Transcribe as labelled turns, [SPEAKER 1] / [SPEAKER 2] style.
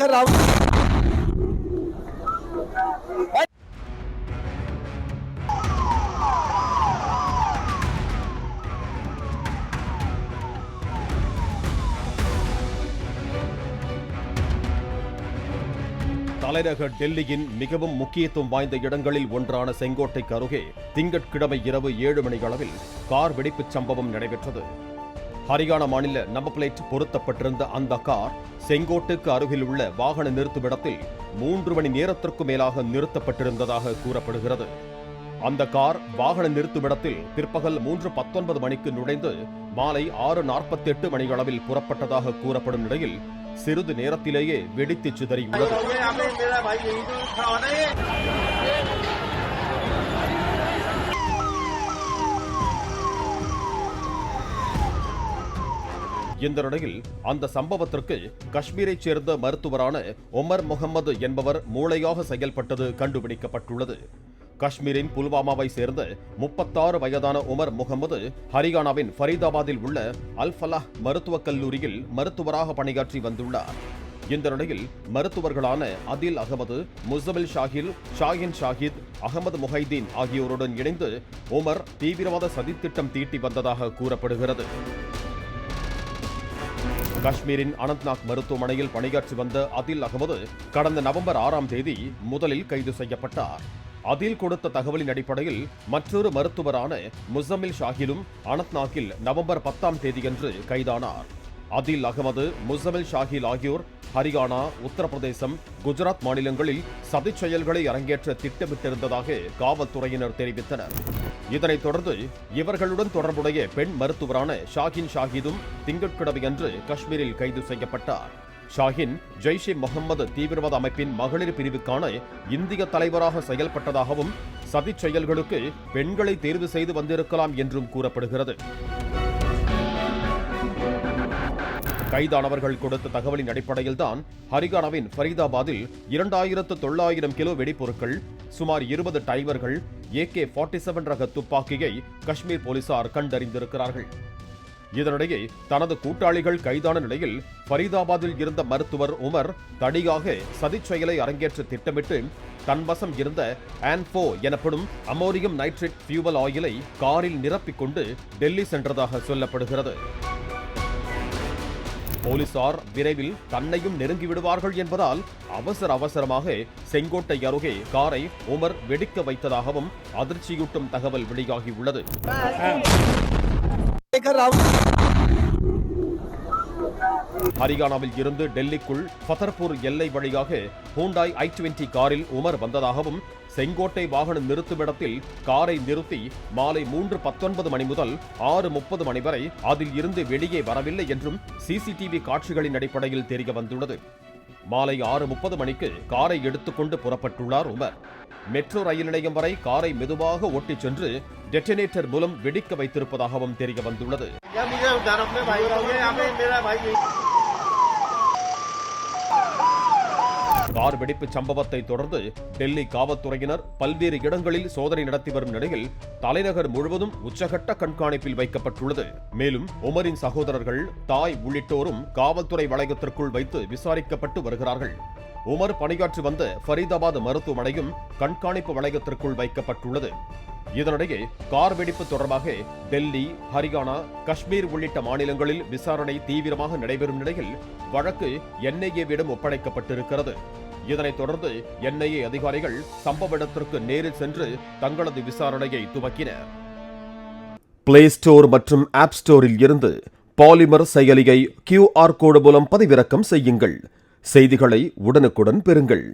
[SPEAKER 1] தலைநகர் டெல்லியின் மிகவும் முக்கியத்துவம் வாய்ந்த இடங்களில் ஒன்றான செங்கோட்டைக்கு அருகே திங்கட்கிழமை இரவு 7 மணி அளவில் கார் வெடிப்புச் சம்பவம் நடைபெற்றது. ஹரியானா மாநில நம்பர் பிளேட் பொருத்தப்பட்டிருந்த அந்த கார் செங்கோட்டுக்கு அருகில் உள்ள வாகன நிறுத்துமிடத்தில் 3 மணி நேரத்திற்கு மேலாக நிறுத்தப்பட்டிருந்ததாக கூறப்படுகிறது. அந்த கார் வாகன நிறுத்துமிடத்தில் பிற்பகல் 3:19 மணிக்கு நுழைந்து மாலை 6:48 மணி அளவில் புறப்பட்டதாக கூறப்படும் நிலையில் சிறிது நேரத்திலேயே வெடித்து சிதறியுள்ளது. இந்த நிலையில் அந்த சம்பவத்திற்கு காஷ்மீரைச் சேர்ந்த மருத்துவரான உமர் முகமது என்பவர் மூளையாக செயல்பட்டது கண்டுபிடிக்கப்பட்டுள்ளது. காஷ்மீரின் புல்வாமாவை சேர்ந்த 36 வயதான உமர் முகமது ஹரியானாவின் ஃபரீதாபாத்தில் உள்ள அல்-ஃபலாஹ் மருத்துவக் கல்லூரியில் மருத்துவராக பணியாற்றி வந்துள்ளார். இந்த நிலையில் மருத்துவர்களான அதில் அகமது, முசமில் ஷாஹில், ஷாஹின் ஷாஹித், அகமது முஹைதீன் ஆகியோருடன் இணைந்து உமர் தீவிரவாத சதித்திட்டம் தீட்டி வந்ததாக கூறப்படுகிறது. காஷ்மீரின் அனந்த்நாக் மருத்துவமனையில் பணியாற்றி வந்த அதில் அகமது கடந்த நவம்பர் 6ஆம் தேதி முதலில் கைது செய்யப்பட்டார். அதில் கொடுத்த தகவலின் அடிப்படையில் மற்றொரு மருத்துவரான முசமில் ஷாஹிலும் அனந்த்நாக்கில் நவம்பர் 10ஆம் தேதியன்று கைதானார். அதில் அகமது, முசமில் ஷாஹில் ஆகியோர் ஹரியானா, உத்தரப்பிரதேசம், குஜராத் மாநிலங்களில் சதிச் செயல்களை அரங்கேற்ற திட்டமிட்டிருந்ததாக காவல்துறையினர் தெரிவித்தனர். இதனைத் தொடர்ந்து இவர்களுடன் தொடர்புடைய பெண் மருத்துவரான ஷாஹின் ஷாஹிதும் திங்கட்கிழமையன்று காஷ்மீரில் கைது செய்யப்பட்டார். ஷாஹின் ஜெய்ஷே முகமது தீவிரவாத அமைப்பின் மகளிர் பிரிவுக்கான இந்திய தலைவராக செயல்பட்டதாகவும் சதிச் செயல்களுக்கு பெண்களை தேர்வு செய்து வந்திருக்கலாம் என்றும் கூறப்படுகிறது. கைதானவர்கள் கொடுத்த தகவலின் அடிப்படையில்தான் ஹரியானாவின் ஃபரீதாபாத்தில் 2900 கிலோ வெடிப்பொருட்கள், சுமார் 20 டைமர்கள், AK-47 ரக துப்பாக்கியை காஷ்மீர் போலீசார் கண்டறிந்திருக்கிறார்கள். இதனிடையே தனது கூட்டாளிகள் கைதான நிலையில் ஃபரீதாபாத்தில் இருந்த மருத்துவர் உமர் தடியாக சதிச் செயலை அரங்கேற்ற திட்டமிட்டு தன்வசம் இருந்த ஆன்ஃபோ எனப்படும் அமோனியம் நைட்ரேட் ஃபியூவல் ஆயிலை காரில் நிரப்பிக்கொண்டு டெல்லி சென்றதாக சொல்லப்படுகிறது. போலீசார் விரைவில் தன்னையும் நெருங்கிவிடுவார்கள் என்பதால் அவசரமாக செங்கோட்டை அருகே காரை உமர் வெடிக்க வைத்ததாகவும் அதிர்ச்சியூட்டும் தகவல் வெளியாகியுள்ளது. ஹரியானாவில் இருந்து டெல்லிக்குள் ஃபதர்பூர் எல்லை வழியாக ஹூண்டாய் i20 காரில் உமர் வந்ததாகவும் செங்கோட்டை வாகன நிறுத்துமிடத்தில் காரை நிறுத்தி மாலை 3:19 மணி முதல் 6:30 மணி வரை அதில் இருந்து வெளியே வரவில்லை என்றும் சிசிடிவி காட்சிகளின் அடிப்படையில் தெரிய வந்துள்ளது. மாலை 6:30 மணிக்கு காரை எடுத்துக்கொண்டு புறப்பட்டுள்ளார் உமர். மெட்ரோ ரயில் நிலையம் வரை காரை மெதுவாக ஓட்டிச் சென்று டெட்டனேட்டர் மூலம் வெடிக்க வைத்திருப்பதாகவும் தெரிய வந்துள்ளது. கார் வெடிப்பு சம்பவத்தை தொடர்ந்து டெல்லி காவல்துறையினர் பல்வேறு இடங்களில் சோதனை நடத்தி வரும் நிலையில் தலைநகர் முழுவதும் உச்சகட்ட கண்காணிப்பில் வைக்கப்பட்டுள்ளது. மேலும் உமரின் சகோதரர்கள், தாய் உள்ளிட்டோரும் காவல்துறை வளையத்திற்குள் வைத்து விசாரிக்கப்பட்டு வருகிறார்கள். உமர் பணியாற்றி வந்த ஃபரீதாபாத் மருத்துவமனையும் கண்காணிப்பு வளையத்திற்குள் வைக்கப்பட்டுள்ளது. இதனிடையே கார் வெடிப்பு தொடர்பாக டெல்லி, ஹரியானா, காஷ்மீர் உள்ளிட்ட மாநிலங்களில் விசாரணை தீவிரமாக நடைபெறும் நிலையில் வழக்கு NIA-விடம் ஒப்படைக்கப்பட்டிருக்கிறது. இதனைத் தொடர்ந்து NIA அதிகாரிகள் சம்பவ இடத்திற்கு நேரில் சென்று தங்களது விசாரணையை துவக்கினர். பிளே ஸ்டோர் மற்றும் ஆப் ஸ்டோரில் இருந்து பாலிமர் செயலியை QR கோடு மூலம் பதிவிறக்கம் செய்யுங்கள். செய்திகளை உடனுக்குடன் பெறுங்கள்.